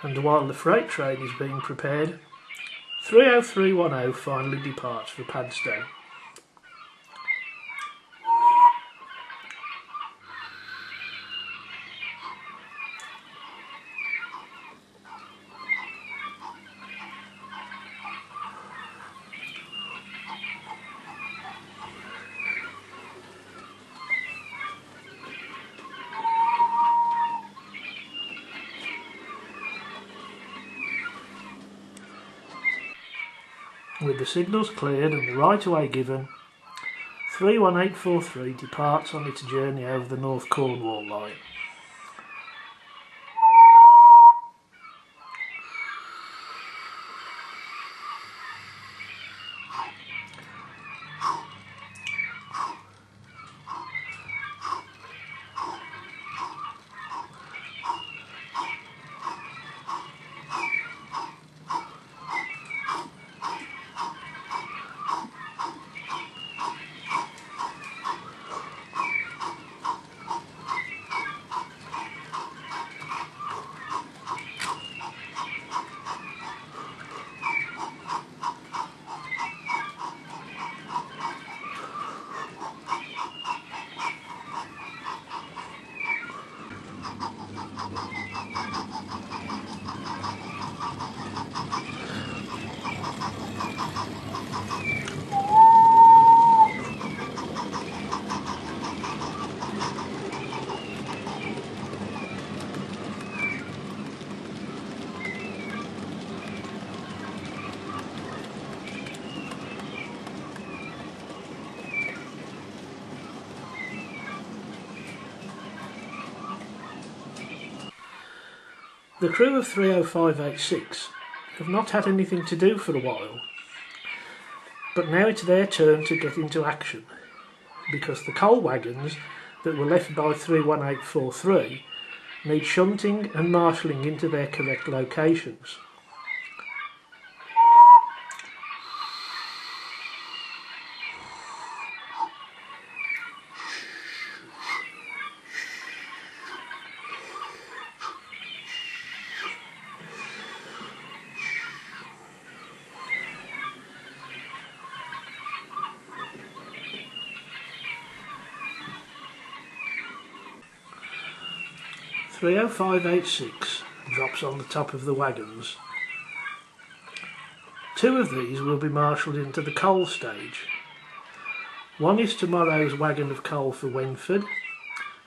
and while the freight train is being prepared, 30310 finally departs for Padstow. With the signals cleared and the right-of-way given, 31843 departs on its journey over the North Cornwall line. The crew of 30586 have not had anything to do for a while, but now it's their turn to get into action, because the coal wagons that were left by 31843 need shunting and marshalling into their correct locations. .30586 drops on the top of the wagons. Two of these will be marshalled into the coal stage. One is tomorrow's wagon of coal for Wenford,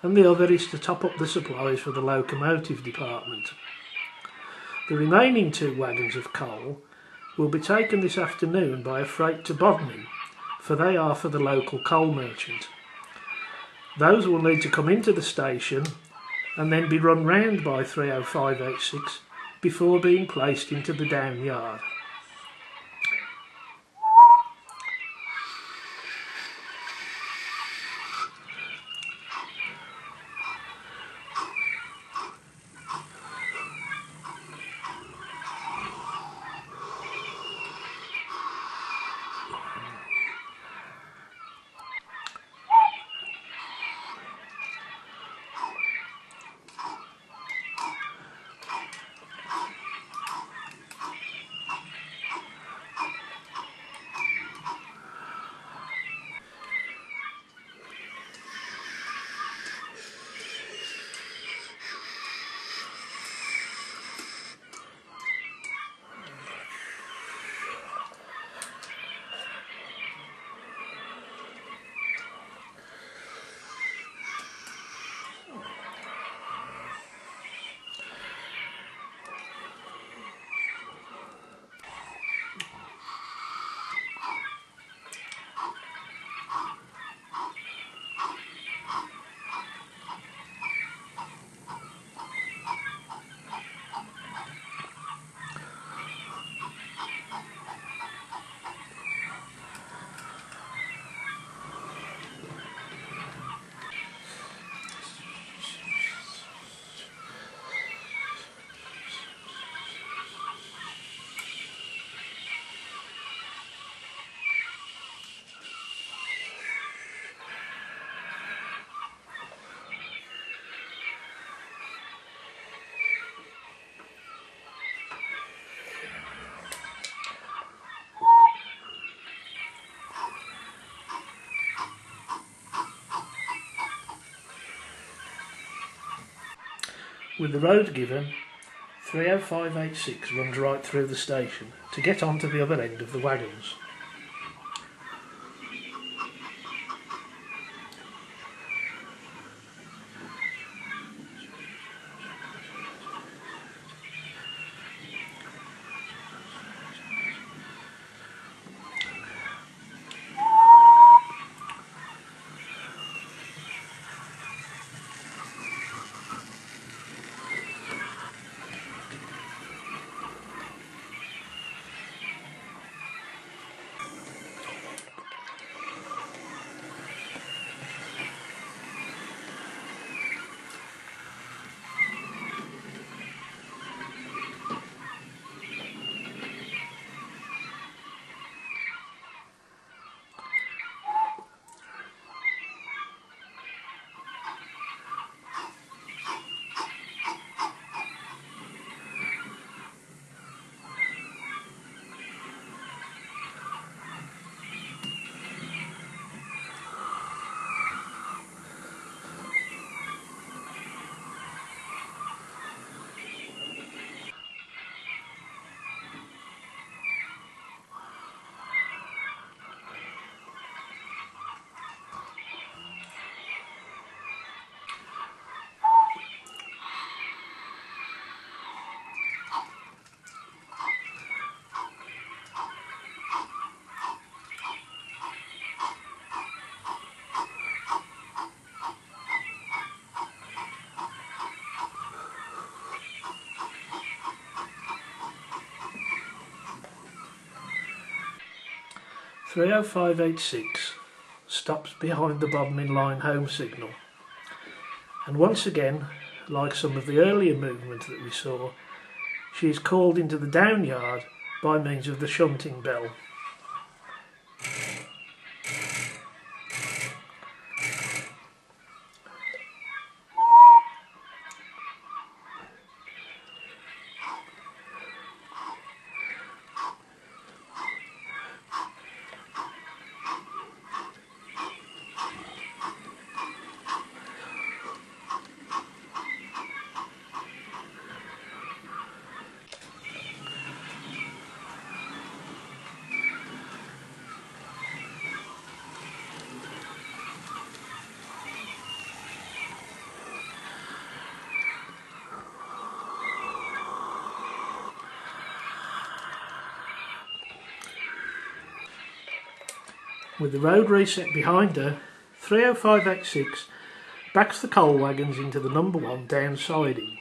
and the other is to top up the supplies for the locomotive department. The remaining two wagons of coal will be taken this afternoon by a freight to Bodmin, for they are for the local coal merchant. Those will need to come into the station and then be run round by 30586 before being placed into the down yard. With the road given, 30586 runs right through the station to get onto the other end of the wagons. "30586 stops behind the Bodmin line home signal, and once again, like some of the earlier movement that we saw, she is called into the downyard by means of the shunting bell. With the road reset behind her, 30586 backs the coal wagons into the number 1 down siding.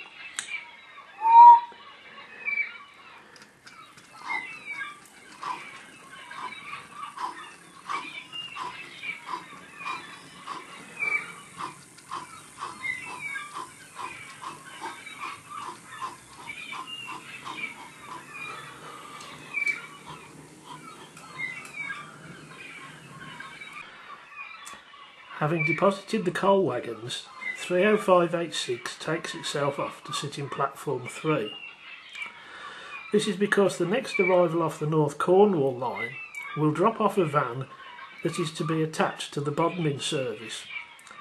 Having deposited the coal wagons, 30586 takes itself off to sit in platform 3. This is because the next arrival off the North Cornwall line will drop off a van that is to be attached to the Bodmin service,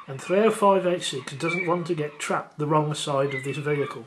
and 30586 doesn't want to get trapped the wrong side of this vehicle.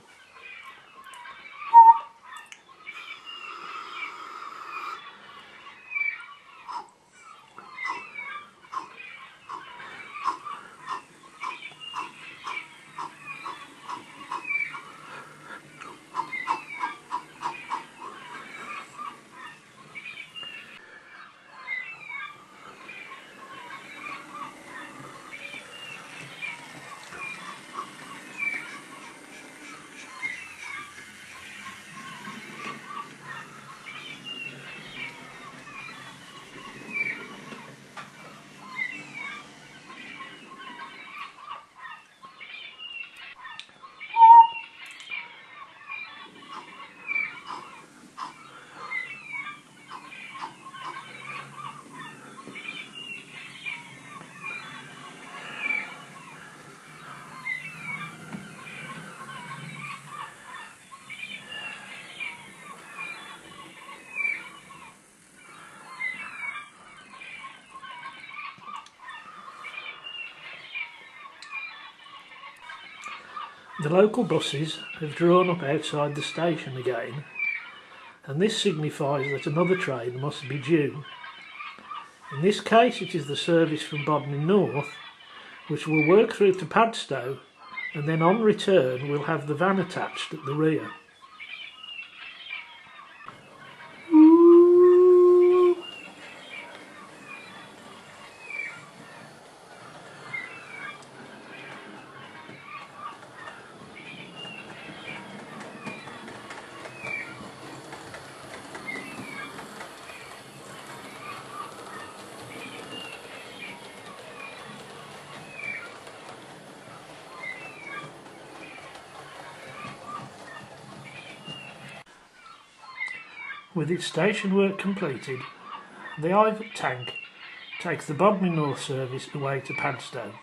The local buses have drawn up outside the station again, and this signifies that another train must be due. In this case it is the service from Bodmin North, which will work through to Padstow, and then on return we'll have the van attached at the rear. With its station work completed, the Ivet tank takes the Bodmin North service away to Padstow.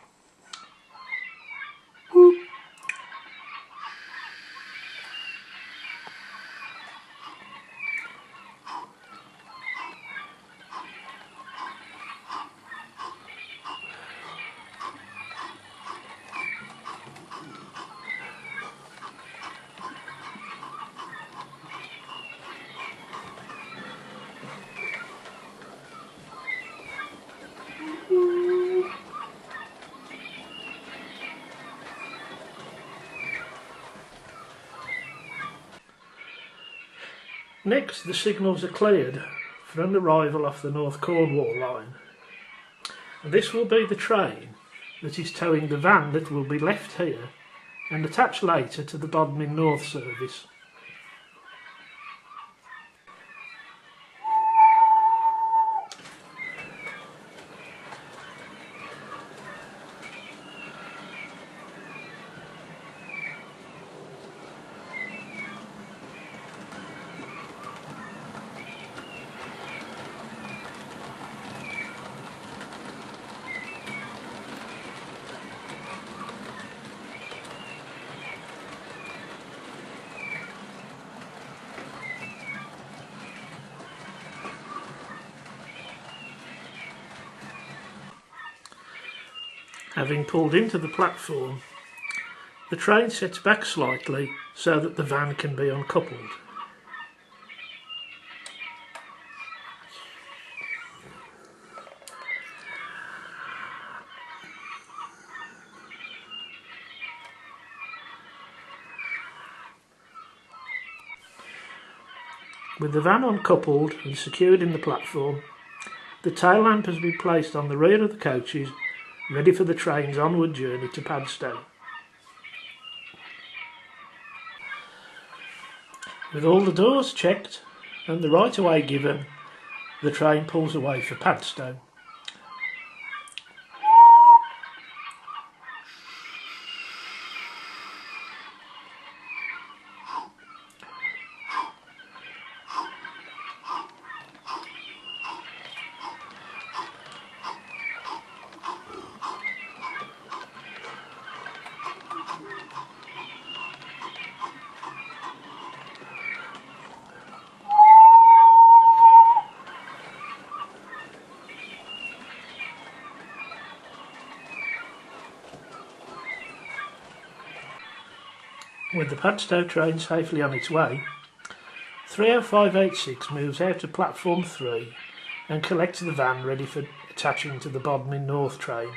Next, the signals are cleared for an arrival off the North Cornwall line, and this will be the train that is towing the van that will be left here and attached later to the Bodmin North service. Having pulled into the platform, the train sets back slightly so that the van can be uncoupled. With the van uncoupled and secured in the platform, the tail lamp has been placed on the rear of the coaches, ready for the train's onward journey to Padstow. With all the doors checked and the right of way given, the train pulls away for Padstow. With the Padstow train safely on its way, 30586 moves out to platform 3 and collects the van ready for attaching to the Bodmin North train.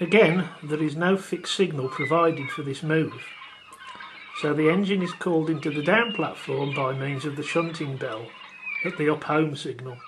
Again, there is no fixed signal provided for this move, so the engine is called into the down platform by means of the shunting bell at the up home signal.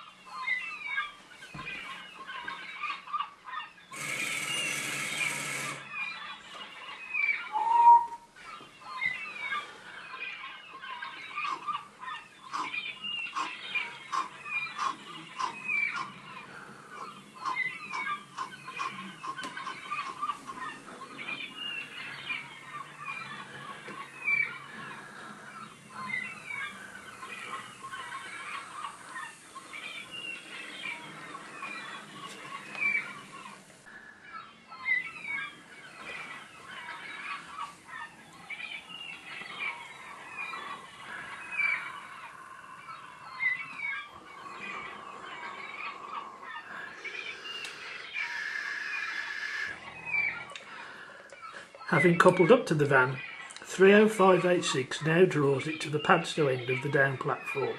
Having coupled up to the van, 30586 now draws it to the Padstow end of the down platform.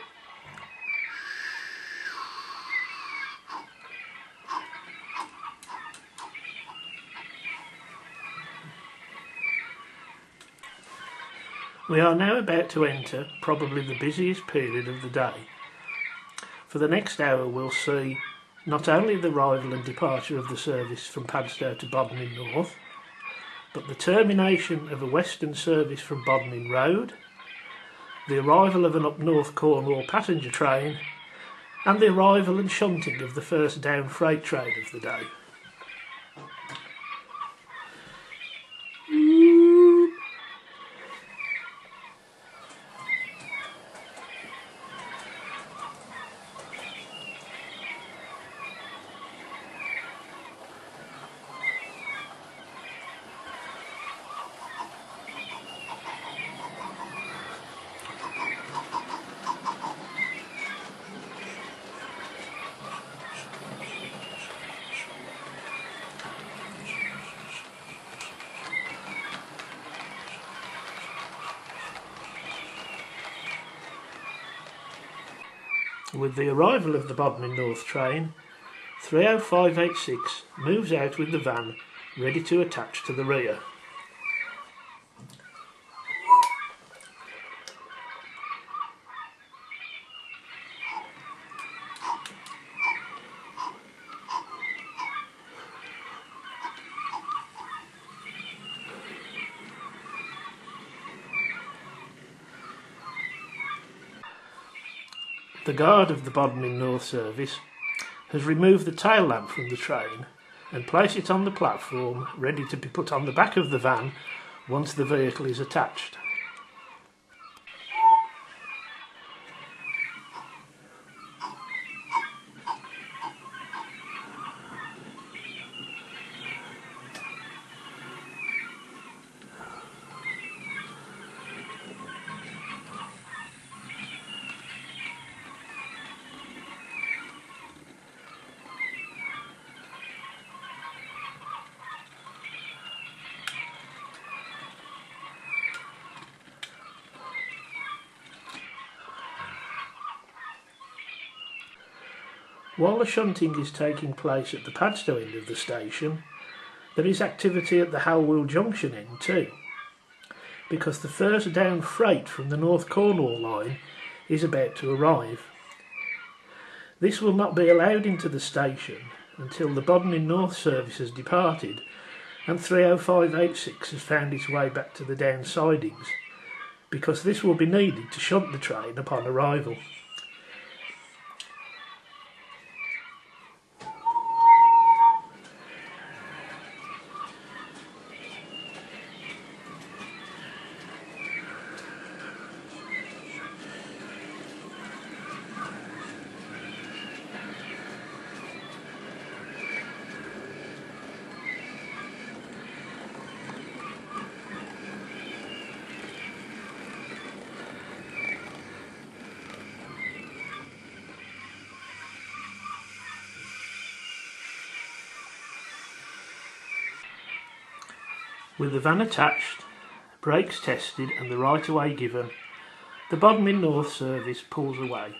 We are now about to enter probably the busiest period of the day. For the next hour we'll see not only the arrival and departure of the service from Padstow to Bodmin North, but the termination of a western service from Bodmin Road, the arrival of an up North Cornwall passenger train, and the arrival and shunting of the first down freight train of the day. With the arrival of the Bodmin North train, 30586 moves out with the van ready to attach to the rear. The guard of the Bodmin North service has removed the tail lamp from the train and placed it on the platform ready to be put on the back of the van once the vehicle is attached. While the shunting is taking place at the Padstow end of the station, there is activity at the Halwell Junction end too, because the first down freight from the North Cornwall line is about to arrive. This will not be allowed into the station until the Bodmin North service has departed and 30586 has found its way back to the down sidings, because this will be needed to shunt the train upon arrival. With the van attached, brakes tested and the right-of-way given, the Bodmin North service pulls away.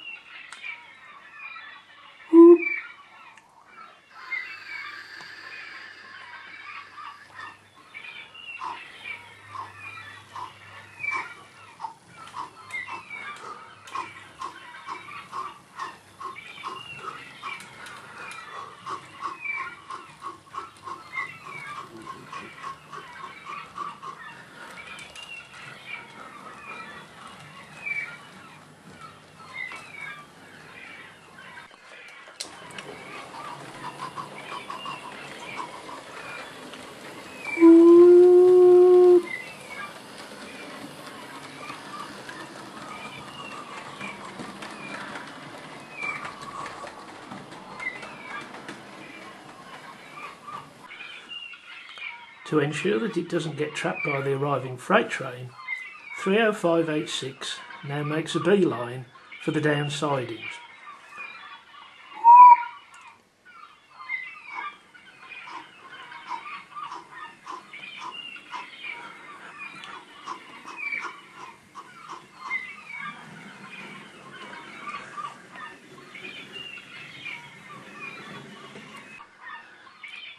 To ensure that it doesn't get trapped by the arriving freight train, 30586 now makes a beeline for the down sidings.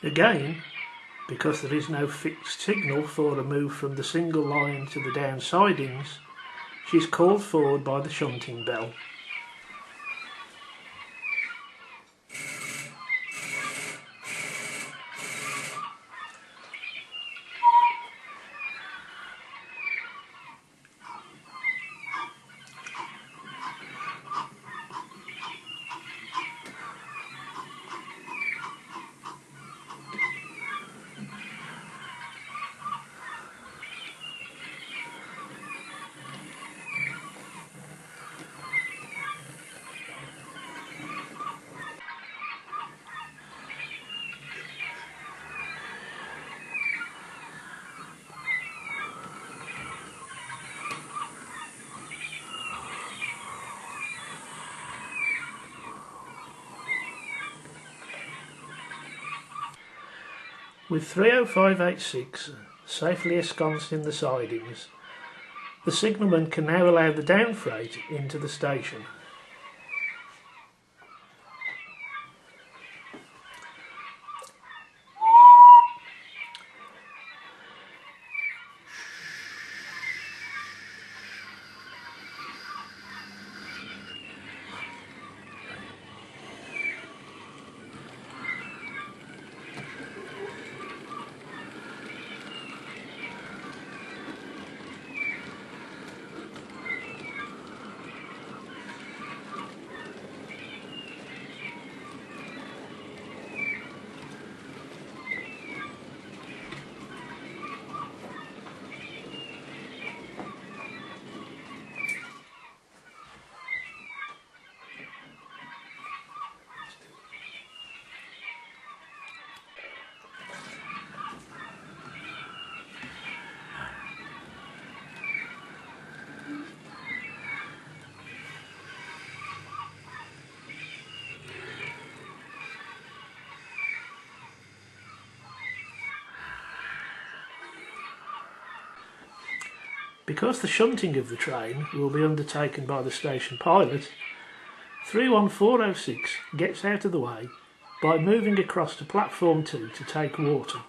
Again, because there is no fixed signal for a move from the single line to the down sidings, she is called forward by the shunting bell. With 30586 safely ensconced in the sidings, the signalman can now allow the down freight into the station. Because the shunting of the train will be undertaken by the station pilot, 31406 gets out of the way by moving across to platform 2 to take water.